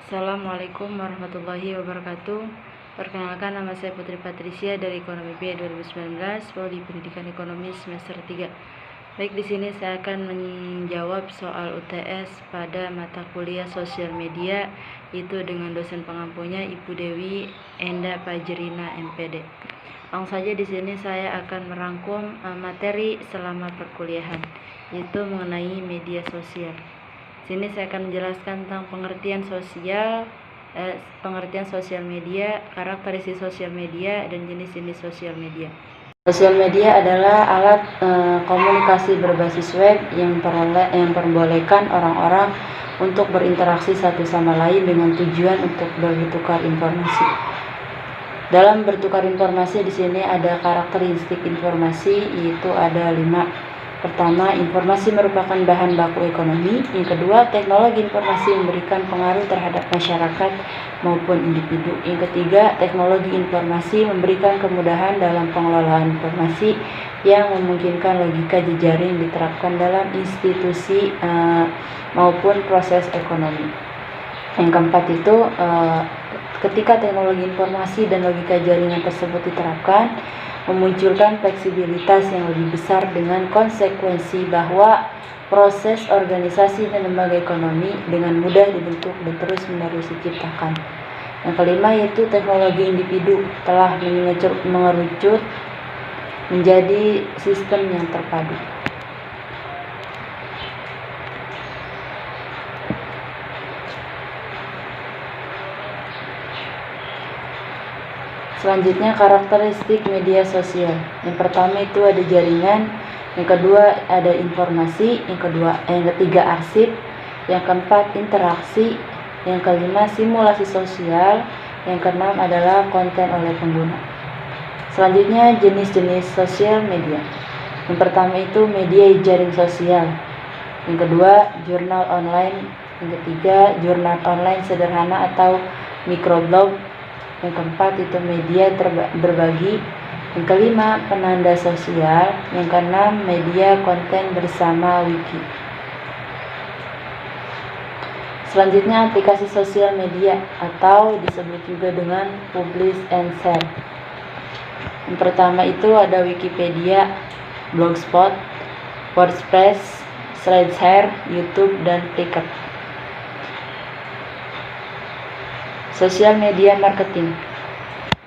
Assalamualaikum warahmatullahi wabarakatuh. Perkenalkan, nama saya Putri Patricia dari Ekonomi B 2019, Prodi Pendidikan Ekonomi semester 3. Baik, di sini saya akan menjawab soal UTS pada mata kuliah sosial media itu dengan dosen pengampunya Ibu Dewi Enda Pajrina MPD. Langsung saja di sini saya akan merangkum materi selama perkuliahan, yaitu mengenai media sosial. Sini saya akan menjelaskan tentang pengertian sosial media, karakteristik sosial media, dan jenis-jenis sosial media. Sosial media adalah alat komunikasi berbasis web yang memperbolehkan orang-orang untuk berinteraksi satu sama lain dengan tujuan untuk bertukar informasi. Dalam bertukar informasi di sini ada karakteristik informasi, yaitu ada 5. Pertama, informasi merupakan bahan baku ekonomi. Yang kedua, teknologi informasi memberikan pengaruh terhadap masyarakat maupun individu. Yang ketiga, teknologi informasi memberikan kemudahan dalam pengelolaan informasi yang memungkinkan logika jejaring diterapkan dalam institusi maupun proses ekonomi. Yang keempat itu, ketika teknologi informasi dan logika jaringan tersebut diterapkan, memunculkan fleksibilitas yang lebih besar dengan konsekuensi bahwa proses organisasi dan lembaga ekonomi dengan mudah dibentuk dan terus-menerus diciptakan. Yang kelima yaitu teknologi individu telah mengerucut menjadi sistem yang terpadu. Selanjutnya, karakteristik media sosial. Yang pertama itu ada jaringan, yang kedua ada informasi, yang ketiga arsip, yang keempat interaksi, yang kelima simulasi sosial, yang keenam adalah konten oleh pengguna. Selanjutnya, jenis-jenis sosial media. Yang pertama itu media jaring sosial, yang kedua jurnal online, yang ketiga jurnal online sederhana atau microblog, yang keempat itu media berbagi, yang kelima penanda sosial, yang keenam media konten bersama wiki. Selanjutnya, aplikasi sosial media atau disebut juga dengan publish and share. Yang pertama itu ada Wikipedia, Blogspot, WordPress, SlideShare, YouTube, dan Flickr. Sosial media marketing.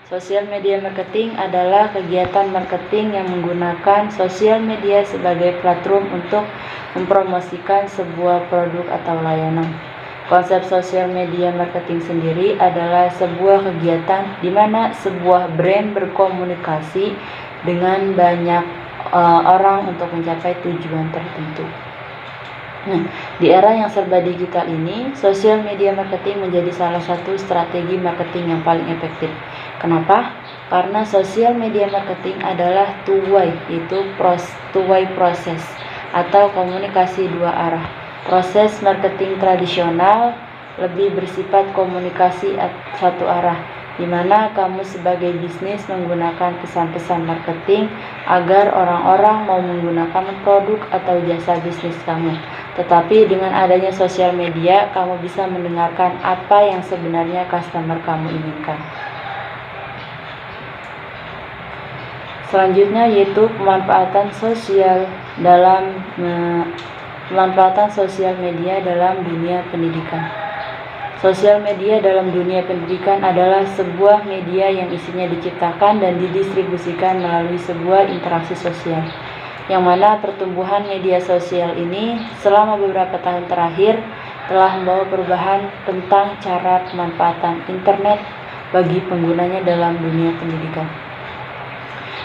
Sosial media marketing adalah kegiatan marketing yang menggunakan sosial media sebagai platform untuk mempromosikan sebuah produk atau layanan. Konsep sosial media marketing sendiri adalah sebuah kegiatan di mana sebuah brand berkomunikasi dengan banyak orang untuk mencapai tujuan tertentu. Nah, di era yang serba digital ini, sosial media marketing menjadi salah satu strategi marketing yang paling efektif. Kenapa? Karena sosial media marketing adalah two-way proses atau komunikasi dua arah. Proses marketing tradisional lebih bersifat komunikasi satu arah, di mana kamu sebagai bisnis menggunakan pesan-pesan marketing agar orang-orang mau menggunakan produk atau jasa bisnis kamu. Tetapi dengan adanya sosial media, kamu bisa mendengarkan apa yang sebenarnya customer kamu inginkan. Selanjutnya yaitu pemanfaatan sosial media dalam dunia pendidikan. Sosial media dalam dunia pendidikan adalah sebuah media yang isinya diciptakan dan didistribusikan melalui sebuah interaksi sosial, yang mana pertumbuhan media sosial ini selama beberapa tahun terakhir telah membawa perubahan tentang cara pemanfaatan internet bagi penggunanya dalam dunia pendidikan.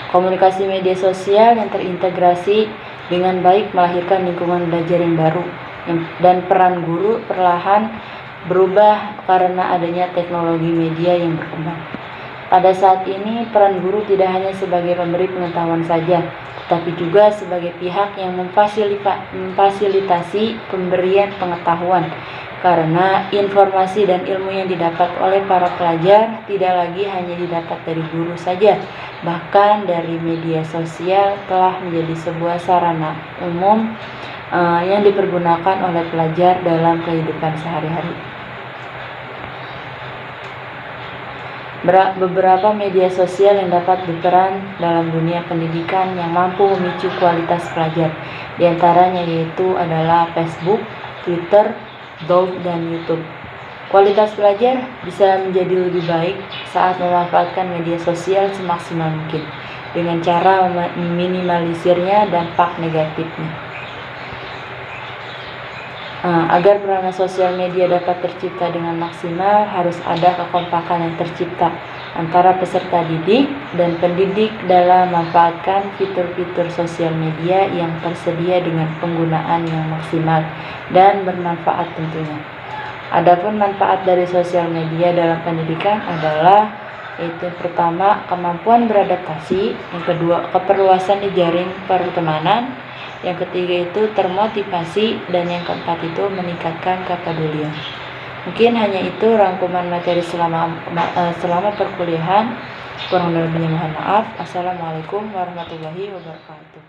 Komunikasi media sosial yang terintegrasi dengan baik melahirkan lingkungan belajar yang baru, dan peran guru perlahan berubah karena adanya teknologi media yang berkembang. Pada saat ini, peran guru tidak hanya sebagai pemberi pengetahuan saja, tetapi juga sebagai pihak yang memfasilitasi pemberian pengetahuan, karena informasi dan ilmu yang didapat oleh para pelajar tidak lagi hanya didapat dari guru saja, bahkan dari media sosial telah menjadi sebuah sarana umum yang dipergunakan oleh pelajar dalam kehidupan sehari-hari. Beberapa media sosial yang dapat berperan dalam dunia pendidikan yang mampu memicu kualitas pelajar. Di antaranya yaitu adalah Facebook, Twitter, blog, dan YouTube. Kualitas pelajar bisa menjadi lebih baik saat memanfaatkan media sosial semaksimal mungkin dengan cara meminimalisirnya dampak negatifnya. Agar peranan sosial media dapat tercipta dengan maksimal, harus ada kekompakan yang tercipta antara peserta didik dan pendidik dalam memanfaatkan fitur-fitur sosial media yang tersedia dengan penggunaan yang maksimal dan bermanfaat tentunya. Adapun manfaat dari sosial media dalam pendidikan adalah yaitu pertama, kemampuan beradaptasi, yang kedua, keperluasan jejaring pertemanan, yang ketiga itu termotivasi, dan yang keempat itu meningkatkan kepedulian. Mungkin hanya itu rangkuman materi selama perkuliahan. Kurang lebihnya mohon maaf. Assalamualaikum warahmatullahi wabarakatuh.